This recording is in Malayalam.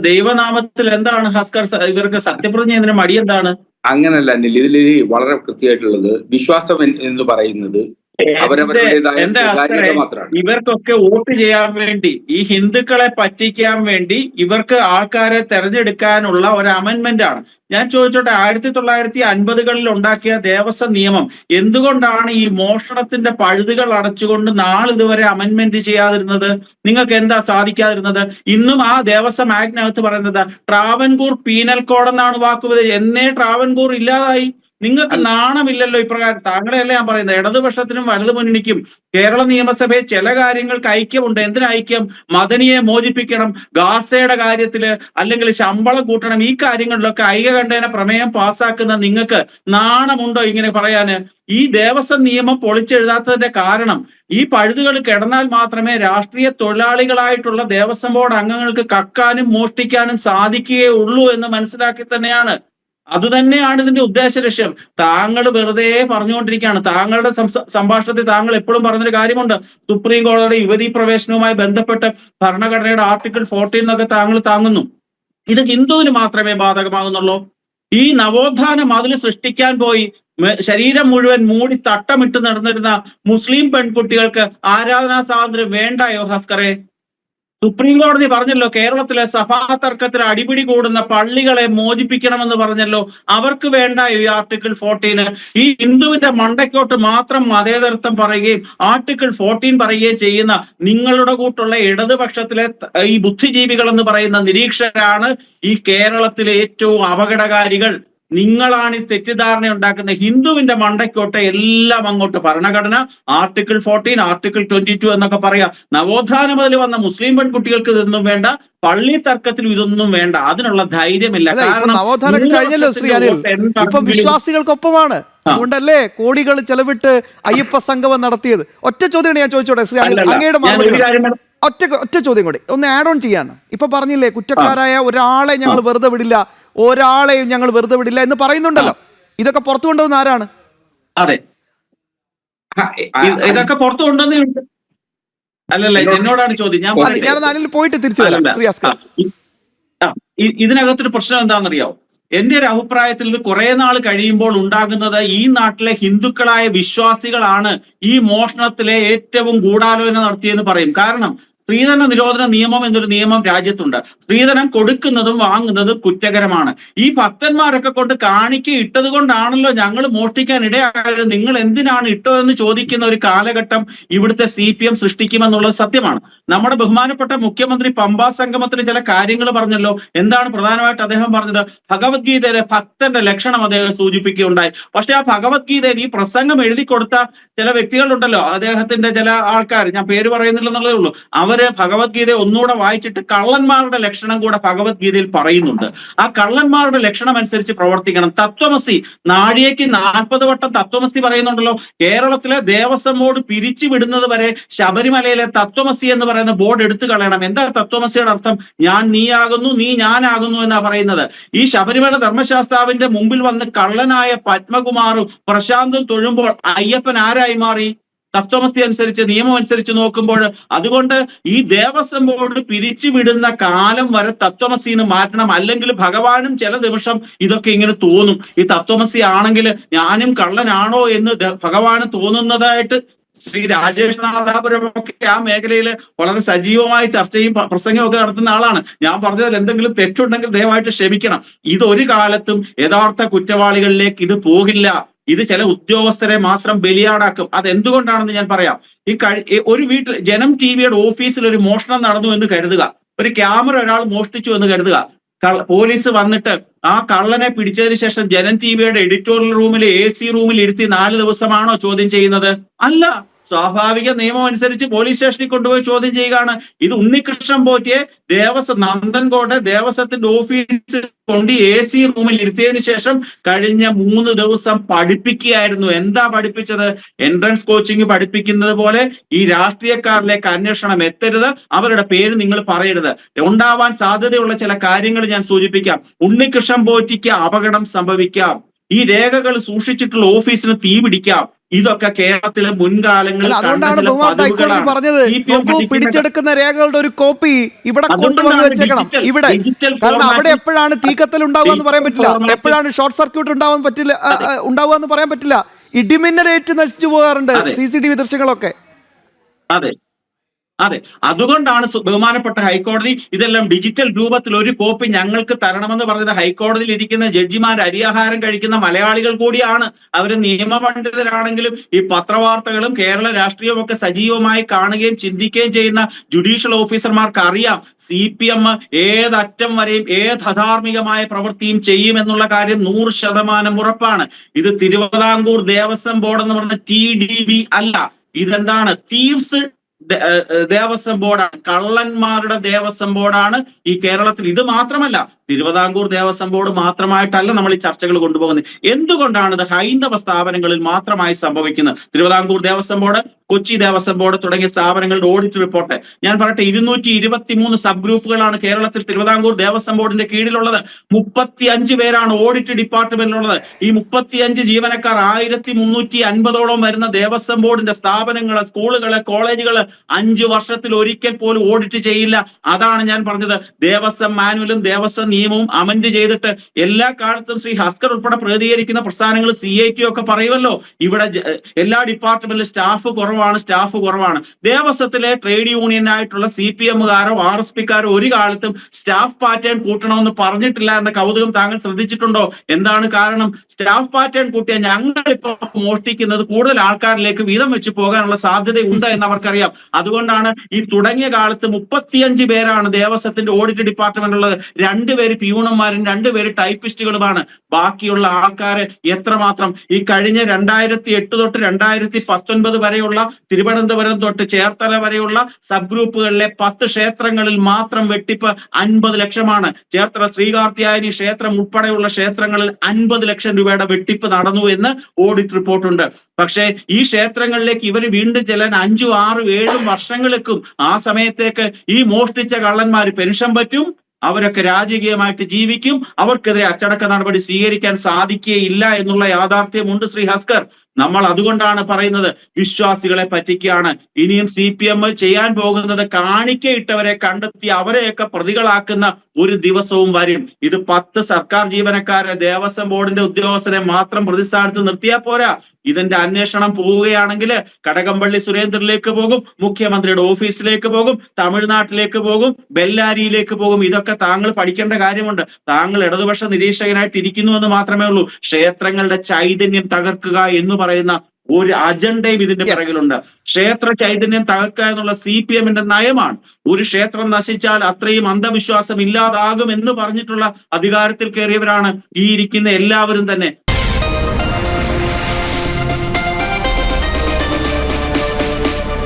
ദൈവനാമത്തിൽ എന്താണ് ഹസ്കർ ഇവർക്ക് സത്യപ്രതിജ്ഞ എന്നതിന് മടി എന്താണ്? അങ്ങനല്ല അനിൽ, ഇതിൽ വളരെ കൃത്യമായിട്ടുള്ളത് വിശ്വാസം എന്ന് പറയുന്നത് അവരവരുടേതായ സ്വകാര്യത മാത്രമാണ്. ഇവർക്കൊക്കെ വോട്ട് ചെയ്യാൻ വേണ്ടി, ഈ ഹിന്ദുക്കളെ പറ്റിക്കാൻ വേണ്ടി ഇവർക്ക് ആൾക്കാരെ തെരഞ്ഞെടുക്കാനുള്ള ഒരു അമെന്റ്മെന്റ് ആണ്. ഞാൻ ചോദിച്ചോട്ടെ, 1950കളിൽ ഉണ്ടാക്കിയ ദേവസ്വം നിയമം എന്തുകൊണ്ടാണ് ഈ മോഷണത്തിന്റെ പഴുതുകൾ അടച്ചുകൊണ്ട് നാളിതുവരെ അമെന്റ്മെന്റ് ചെയ്യാതിരുന്നത്? നിങ്ങൾക്ക് എന്താ സാധിക്കാതിരുന്നത്? ഇന്നും ആ ദേവസ്വം ആക്ടിനകത്ത് പറയുന്നത് ട്രാവൻകൂർ പീനൽ കോഡ് എന്നാണ് വാക്കുവത്. എന്നേ ട്രാവൻകൂർ ഇല്ലാതായി. നിങ്ങൾക്ക് നാണമില്ലല്ലോ ഇപ്രകാരം. താങ്കളെയല്ല ഞാൻ പറയുന്നത്, ഇടതുപക്ഷത്തിനും വലതു മുന്നണിക്കും കേരള നിയമസഭയിൽ ചില കാര്യങ്ങൾക്ക് ഐക്യമുണ്ട്. എന്തിനാ ഐക്യം? മദനിയെ മോചിപ്പിക്കണം, ഗാസയുടെ കാര്യത്തില്, അല്ലെങ്കിൽ ശമ്പളം കൂട്ടണം, ഈ കാര്യങ്ങളിലൊക്കെ ഐകകണ്ഠേന പ്രമേയം പാസ്സാക്കുന്ന നിങ്ങൾക്ക് നാണമുണ്ടോ ഇങ്ങനെ പറയാന്? ഈ ദേവസ്വം നിയമം പൊളിച്ചെഴുതാത്തതിന്റെ കാരണം ഈ പഴുതുകൾ കിടന്നാൽ മാത്രമേ രാഷ്ട്രീയ തൊഴിലാളികളായിട്ടുള്ള ദേവസ്വം ബോർഡ് അംഗങ്ങൾക്ക് കക്കാനും മോഷ്ടിക്കാനും സാധിക്കുകയുള്ളൂ എന്ന് മനസ്സിലാക്കി തന്നെയാണ്. അത് തന്നെയാണ് ഇതിന്റെ ഉദ്ദേശ ലക്ഷ്യം. താങ്കൾ വെറുതെ പറഞ്ഞുകൊണ്ടിരിക്കുകയാണ്. താങ്കളുടെ സംഭാഷണത്തിൽ താങ്കൾ എപ്പോഴും പറഞ്ഞൊരു കാര്യമുണ്ട്, സുപ്രീം കോടതിയുടെ യുവതീ പ്രവേശനവുമായി ബന്ധപ്പെട്ട് ഭരണഘടനയുടെ ആർട്ടിക്കിൾ 14 എന്നൊക്കെ താങ്കൾ താങ്ങുന്നു. ഇത് ഹിന്ദുവിന് മാത്രമേ ബാധകമാകുന്നുള്ളൂ. ഈ നവോത്ഥാന മതിൽ സൃഷ്ടിക്കാൻ പോയി ശരീരം മുഴുവൻ മൂടി തട്ടമിട്ട് നടന്നിരുന്ന മുസ്ലിം പെൺകുട്ടികൾക്ക് ആരാധനാ സ്വാതന്ത്ര്യം വേണ്ടായോ ഹസ്കറെ? സുപ്രീം കോടതി പറഞ്ഞല്ലോ, കേരളത്തിലെ സഭാ തർക്കത്തിൽ അടിപിടി കൂടുന്ന പള്ളികളെ മോചിപ്പിക്കണമെന്ന് പറഞ്ഞല്ലോ. അവർക്ക് വേണ്ട ഈ ആർട്ടിക്കിൾ 14. ഈ ഹിന്ദുവിന്റെ മണ്ടയ്ക്കോട്ട് മാത്രം മതേതരത്വം പറയുകയും ആർട്ടിക്കിൾ 14 പറയുകയും ചെയ്യുന്ന നിങ്ങളുടെ കൂട്ടുള്ള ഇടതുപക്ഷത്തിലെ ഈ ബുദ്ധിജീവികൾ എന്ന് പറയുന്ന നിരീക്ഷകരാണ് ഈ കേരളത്തിലെ ഏറ്റവും അപകടകാരികൾ. നിങ്ങളാണ് ഈ തെറ്റിദ്ധാരണ ഉണ്ടാക്കുന്ന. ഹിന്ദുവിന്റെ മണ്ടയ്ക്കോട്ടെ എല്ലാം അങ്ങോട്ട് ഭരണഘടന, ആർട്ടിക്കിൾ 14, ആർട്ടിക്കിൾ 22 എന്നൊക്കെ പറയാം. നവോത്ഥാന മുതൽ വന്ന മുസ്ലിം പെൺകുട്ടികൾക്ക് ഇതൊന്നും വേണ്ട, പള്ളി തർക്കത്തിൽ ഇതൊന്നും വേണ്ട. അതിനുള്ള ധൈര്യമില്ല. കാരണം നവോത്ഥാനം കഴിഞ്ഞല്ലോ ശ്രീ അനിൽ, ഇപ്പം വിശ്വാസികൾക്കൊപ്പമാണ്. അതുകൊണ്ടല്ലേ കോടികൾ ചെലവിട്ട് അയ്യപ്പ സംഗമം നടത്തിയത്. ഒറ്റ ചോദ്യമാണ് ഞാൻ ചോദിച്ചോട്ടെ ശ്രീ അനിൽ, അങ്ങയുടെ മറുപടി. ഒറ്റ ചോദ്യം കൂടി ഒന്ന് ആഡ് ഓൺ ചെയ്യാണ്. ഇപ്പൊ പറഞ്ഞില്ലേ, കുറ്റക്കാരായ ഒരാളെ ഞങ്ങൾ വെറുതെ വിടില്ല, ഒരാളെയും ഞങ്ങൾ വെറുതെ വിടില്ല എന്ന് പറയുന്നുണ്ടല്ലോ. ഇതൊക്കെ പുറത്തു കൊണ്ടുവന്ന ആരാണ്? അതെ, ഇതൊക്കെ പുറത്തു കൊണ്ടുവന്ന അല്ലല്ല, എന്നോടാണ് ചോദ്യം. ഞാൻ അതിൽ പോയിട്ട് തിരിച്ചു വരാം. ഇതിനകത്തൊരു പ്രശ്നം എന്താണെന്നറിയാവോ? എന്റെ ഒരു അഭിപ്രായത്തിൽ ഇത് കുറെ നാൾ കഴിയുമ്പോൾ ഉണ്ടാകുന്നത് ഈ നാട്ടിലെ ഹിന്ദുക്കളായ വിശ്വാസികളാണ് ഈ മോഷണത്തിലെ ഏറ്റവും ഗൂഢാലോചന നടത്തിയെന്ന് പറയും. കാരണം സ്ത്രീധന നിരോധന നിയമം എന്നൊരു നിയമം രാജ്യത്തുണ്ട്. സ്ത്രീധനം കൊടുക്കുന്നതും വാങ്ങുന്നതും കുറ്റകരമാണ്. ഈ ഭക്തന്മാരൊക്കെ കൊണ്ട് കാണിക്ക ഇട്ടത് കൊണ്ടാണല്ലോ ഞങ്ങൾ മോഷ്ടിക്കാൻ ഇടയായത്. നിങ്ങൾ എന്തിനാണ് ഇട്ടതെന്ന് ചോദിക്കുന്ന ഒരു കാലഘട്ടം ഇവിടുത്തെ CPM സൃഷ്ടിക്കുമെന്നുള്ളത് സത്യമാണ്. നമ്മുടെ ബഹുമാനപ്പെട്ട മുഖ്യമന്ത്രി പമ്പാ സംഗമത്തിന് ചില കാര്യങ്ങൾ പറഞ്ഞല്ലോ. എന്താണ് പ്രധാനമായിട്ട് അദ്ദേഹം പറഞ്ഞത്? ഭഗവത്ഗീതയിലെ ഭക്തന്റെ ലക്ഷണം അദ്ദേഹം സൂചിപ്പിക്കുകയുണ്ടായി. പക്ഷെ ആ ഭഗവത്ഗീതയിൽ ഈ പ്രസംഗം എഴുതി കൊടുത്ത ചില വ്യക്തികളുണ്ടല്ലോ, അദ്ദേഹത്തിന്റെ ചില ആൾക്കാർ, ഞാൻ പേര് പറയുന്നില്ലെന്നുള്ളതേ ഉള്ളൂ, അവര് ഭഗവത്ഗീത ഒന്നുകൂടെ വായിച്ചിട്ട് കള്ളന്മാരുടെ ലക്ഷണം കൂടെ ഭഗവത്ഗീതയിൽ പറയുന്നുണ്ട്. ആ കള്ളന്മാരുടെ ലക്ഷണം അനുസരിച്ച് പ്രവർത്തിക്കണം. തത്വമസി, നാഴികയ്ക്ക് 40 വട്ടം തത്വമസി പറയുന്നുണ്ടല്ലോ. കേരളത്തിലെ ദേവസ്വം ബോർഡ് പിരിച്ചു വിടുന്നത് വരെ ശബരിമലയിലെ തത്വമസി എന്ന് പറയുന്ന ബോർഡ് എടുത്തു കളയണം. എന്താ തത്വമസിയുടെ അർത്ഥം? ഞാൻ നീയാകുന്നു, നീ ഞാനാകുന്നു എന്നാ പറയുന്നത്. ഈ ശബരിമല ധർമ്മശാസ്താവിന്റെ മുമ്പിൽ വന്ന് കള്ളനായ പത്മകുമാറും പ്രശാന്തും തൊഴുമ്പോൾ അയ്യപ്പൻ ആരായി മാറി? തത്വമസി അനുസരിച്ച്, നിയമം അനുസരിച്ച് നോക്കുമ്പോൾ. അതുകൊണ്ട് ഈ ദേവസ്വം ബോർഡ് പിരിച്ചുവിടുന്ന കാലം വരെ തത്വമസിന്ന് മാറ്റണം. അല്ലെങ്കിൽ ഭഗവാനും ചില നിമിഷം ഇതൊക്കെ ഇങ്ങനെ തോന്നും, ഈ തത്വമസി ആണെങ്കിൽ ഞാനും കള്ളനാണോ എന്ന് ഭഗവാന് തോന്നുന്നതായിട്ട്. ശ്രീ രാജേഷ് നാഥാപുരമൊക്കെ ആ മേഖലയിൽ വളരെ സജീവമായി ചർച്ചയും പ്രസംഗവും നടത്തുന്ന ആളാണ്. ഞാൻ പറഞ്ഞതിൽ എന്തെങ്കിലും തെറ്റുണ്ടെങ്കിൽ ദയവായിട്ട് ക്ഷമിക്കണം. ഇതൊരു കാലത്തും യഥാർത്ഥ കുറ്റവാളികളിലേക്ക് ഇത് പോകില്ല. ഇത് ചില ഉദ്യോഗസ്ഥരെ മാത്രം ബലിയാടാക്കും. അതെന്തുകൊണ്ടാണെന്ന് ഞാൻ പറയാം. ഒരു വീട്ടിൽ ജനം TVയുടെ ഓഫീസിൽ ഒരു മോഷണം നടന്നു എന്ന് കരുതുക. ഒരു ക്യാമറ ഒരാൾ മോഷ്ടിച്ചു എന്ന് കരുതുക. പോലീസ് വന്നിട്ട് ആ കള്ളനെ പിടിച്ചതിന് ശേഷം ജനം TVയുടെ എഡിറ്റോറിയൽ റൂമിൽ AC റൂമിൽ ഇരുത്തി 4 ദിവസമാണോ ചോദ്യം ചെയ്യുന്നത്? അല്ല. സ്വാഭാവിക നിയമം അനുസരിച്ച് പോലീസ് സ്റ്റേഷനിൽ കൊണ്ടുപോയി ചോദ്യം ചെയ്യുകയാണ്. ഇത് ഉണ്ണികൃഷ്ണൻ പോറ്റിയെ നന്ദൻകോട് ദേവസ്വത്തിന്റെ ഓഫീസിൽ കൊണ്ട് AC റൂമിൽ ഇരുത്തിയതിനു ശേഷം കഴിഞ്ഞ 3 ദിവസം പഠിപ്പിക്കുകയായിരുന്നു. എന്താ പഠിപ്പിച്ചത്? എൻട്രൻസ് കോച്ചിങ് പഠിപ്പിക്കുന്നത് പോലെ ഈ രാഷ്ട്രീയക്കാരിലേക്ക് അന്വേഷണം എത്തരുത്, അവരുടെ പേര് നിങ്ങൾ പറയരുത്, ഉണ്ടാവാൻ സാധ്യതയുള്ള ചില കാര്യങ്ങൾ ഞാൻ സൂചിപ്പിക്കാം. ഉണ്ണികൃഷ്ണൻ പോറ്റിക്ക് അപകടം സംഭവിക്കാം. ഈ രേഖകൾ സൂക്ഷിച്ചിട്ടുള്ള ഓഫീസിന് തീ പിടിക്കാം. ഇതൊക്കെ കേരളത്തിലെ മുൻകാലങ്ങളിൽ അതുകൊണ്ടാണ് ബഹുമാൻ ഹൈക്കോടതി പറഞ്ഞത് നോക്കൂ, പിടിച്ചെടുക്കുന്ന രേഖകളുടെ ഒരു കോപ്പി ഇവിടെ കൊണ്ടുവന്ന് വെച്ചേക്കണം ഇവിടെ. കാരണം അവിടെ എപ്പോഴാണ് തീക്കത്തൽ ഉണ്ടാവുക എന്ന് പറയാൻ പറ്റില്ല, എപ്പോഴാണ് ഷോർട്ട് സർക്യൂട്ട് ഉണ്ടാവുക എന്ന് പറയാൻ പറ്റില്ല. ഇടിമിന്നലേറ്റ് നശിച്ചു പോകാറുണ്ട് CCTV ദൃശ്യങ്ങളൊക്കെ. അതെ അതെ, അതുകൊണ്ടാണ് ബഹുമാനപ്പെട്ട ഹൈക്കോടതി ഇതെല്ലാം ഡിജിറ്റൽ രൂപത്തിൽ ഒരു കോപ്പി ഞങ്ങൾക്ക് തരണമെന്ന് പറഞ്ഞത്. ഹൈക്കോടതിയിൽ ഇരിക്കുന്ന ജഡ്ജിമാർ അരിയാഹാരം കഴിക്കുന്ന മലയാളികൾ കൂടിയാണ്. അവര് നിയമപണ്ഡിതരാണെങ്കിലും ഈ പത്രവാർത്തകളും കേരള രാഷ്ട്രീയവും ഒക്കെ സജീവമായി കാണുകയും ചിന്തിക്കുകയും ചെയ്യുന്ന ജുഡീഷ്യൽ ഓഫീസർമാർക്ക് അറിയാം CPM ഏതറ്റം വരെയും ഏത് അധാർമികമായ പ്രവൃത്തിയും ചെയ്യുമെന്നുള്ള കാര്യം 100% ഉറപ്പാണ്. ഇത് തിരുവിതാംകൂർ ദേവസ്വം ബോർഡ് എന്ന് പറഞ്ഞ TDB അല്ല, ഇതെന്താണ് തീവ്സ് ദേവസ്വം ബോർഡാണ്, കള്ളന്മാരുടെ ദേവസ്വം ബോർഡാണ് ഈ കേരളത്തിൽ. ഇത് മാത്രമല്ല, തിരുവിതാംകൂർ ദേവസ്വം ബോർഡ് മാത്രമായിട്ടല്ല നമ്മൾ ഈ ചർച്ചകൾ കൊണ്ടുപോകുന്നത്. എന്തുകൊണ്ടാണ് ഇത് ഹൈന്ദവ സ്ഥാപനങ്ങളിൽ മാത്രമായി സംഭവിക്കുന്നത്? തിരുവിതാംകൂർ ദേവസ്വം ബോർഡ്, കൊച്ചി ദേവസ്വം ബോർഡ് തുടങ്ങിയ സ്ഥാപനങ്ങളുടെ ഓഡിറ്റ് റിപ്പോർട്ട് ഞാൻ പറയട്ടെ. 223 സബ് ഗ്രൂപ്പുകളാണ് കേരളത്തിൽ തിരുവിതാംകൂർ ദേവസ്വം ബോർഡിന്റെ കീഴിലുള്ളത്. 35 പേരാണ് ഓഡിറ്റ് ഡിപ്പാർട്ട്മെന്റിലുള്ളത്. ഈ 35 ജീവനക്കാർ 1350ഓളം വരുന്ന ദേവസ്വം ബോർഡിന്റെ സ്ഥാപനങ്ങള്, സ്കൂളുകള്, കോളേജുകള് 5 വർഷത്തിൽ ഒരിക്കൽ പോലും ഓഡിറ്റ് ചെയ്യില്ല. അതാണ് ഞാൻ പറഞ്ഞത്. ദേവസ്വം മാനുവലും ദേവസ്വം നിയമവും അമെൻഡ് ചെയ്തിട്ട് എല്ലാ കാലത്തും ശ്രീ ഹസ്കർ ഉൾപ്പെടെ പ്രതികരിക്കുന്ന പ്രസ്ഥാനങ്ങൾ CIT ഒക്കെ പറയുമല്ലോ, ഇവിടെ എല്ലാ ഡിപ്പാർട്ട്മെന്റിലും സ്റ്റാഫ് കുറവാണ്. ദേവസ്വത്തിലെ ട്രേഡ് യൂണിയൻ ആയിട്ടുള്ള CPMകാരോ RSPക്കാരോ ഒരു കാലത്തും സ്റ്റാഫ് പാറ്റേൺ കൂട്ടണമെന്ന് പറഞ്ഞിട്ടില്ല എന്ന കൗതുകം താങ്കൾ ശ്രദ്ധിച്ചിട്ടുണ്ടോ? എന്താണ് കാരണം? സ്റ്റാഫ് പാറ്റേൺ കൂട്ടിയാൽ ഞങ്ങൾ ഇപ്പൊ മോഷ്ടിക്കുന്നത് കൂടുതൽ ആൾക്കാരിലേക്ക് വീതം വെച്ച് പോകാനുള്ള സാധ്യതയുണ്ട് എന്ന് അവർക്കറിയാം. അതുകൊണ്ടാണ് ഈ തുടങ്ങിയ കാലത്ത് 35 പേരാണ് ദേവസ്വത്തിന്റെ ഓഡിറ്റ് ഡിപ്പാർട്ട്മെന്റ് ഉള്ളത്. 2 പേര് പ്യൂണന്മാരും 2 പേര് ടൈപ്പിസ്റ്റുകളുമാണ്. ബാക്കിയുള്ള ആൾക്കാര് എത്രമാത്രം? ഈ കഴിഞ്ഞ 2008 തൊട്ട് 2019 വരെയുള്ള തിരുവനന്തപുരം തൊട്ട് ചേർത്തല വരെയുള്ള സബ് ഗ്രൂപ്പുകളിലെ 10 ക്ഷേത്രങ്ങളിൽ മാത്രം വെട്ടിപ്പ് 50 ലക്ഷമാണ്. ചേർത്തല ശ്രീകാർത്യായനി ക്ഷേത്രം ഉൾപ്പെടെയുള്ള ക്ഷേത്രങ്ങളിൽ 50 ലക്ഷം രൂപയുടെ വെട്ടിപ്പ് നടന്നു എന്ന് ഓഡിറ്റ് റിപ്പോർട്ടുണ്ട്. പക്ഷേ ഈ ക്ഷേത്രങ്ങളിലേക്ക് ഇവർ വീണ്ടും ചെല്ലാൻ 5, 6, 7 വർഷങ്ങളെക്കും. ആ സമയത്തേക്ക് ഈ മോഷ്ടിച്ച കള്ളന്മാര് പെൻഷൻ പറ്റും, അവരൊക്കെ രാജകീയമായിട്ട് ജീവിക്കും, അവർക്കെതിരെ അച്ചടക്ക നടപടി സ്വീകരിക്കാൻ സാധിക്കുകയില്ല എന്നുള്ള യാഥാർത്ഥ്യമുണ്ട് ശ്രീ ഹസ്കർ. നമ്മൾ അതുകൊണ്ടാണ് പറയുന്നത് വിശ്വാസികളെ പറ്റിക്കുകയാണ്. ഇനിയും CPM ചെയ്യാൻ പോകുന്നത് കാണിക്കയിട്ടവരെ കണ്ടെത്തി അവരെയൊക്കെ പ്രതികളാക്കുന്ന ഒരു ദിവസവും വരും. ഇത് 10 സർക്കാർ ജീവനക്കാരെ, ദേവസ്വം ബോർഡിന്റെ ഉദ്യോഗസ്ഥരെ മാത്രം പ്രതിസ്ഥാനത്ത് നിർത്തിയാൽ പോരാ. ഇതിന്റെ അന്വേഷണം പോവുകയാണെങ്കിൽ കടകംപള്ളി സുരേന്ദ്രനിലേക്ക് പോകും, മുഖ്യമന്ത്രിയുടെ ഓഫീസിലേക്ക് പോകും, തമിഴ്നാട്ടിലേക്ക് പോകും, ബെല്ലാരിയിലേക്ക് പോകും. ഇതൊക്കെ താങ്കൾ പഠിക്കേണ്ട കാര്യമുണ്ട്. താങ്കൾ ഇടതുപക്ഷ നിരീക്ഷകനായിട്ട് ഇരിക്കുന്നു എന്ന് മാത്രമേ ഉള്ളൂ. ക്ഷേത്രങ്ങളുടെ ചൈതന്യം തകർക്കുക എന്ന് പറയുന്ന ഒരു അജണ്ടയും ഇതിന്റെ പിറകിലുണ്ട്. ക്ഷേത്ര ചൈതന്യം തകർക്കുക എന്നുള്ള CPMന്റെ നയമാണ്. ഒരു ക്ഷേത്രം നശിച്ചാൽ അത്രയും അന്ധവിശ്വാസം ഇല്ലാതാകും എന്ന് പറഞ്ഞിട്ടുള്ള അധികാരത്തിൽ കയറിയവരാണ് ഈ ഇരിക്കുന്ന എല്ലാവരും തന്നെ.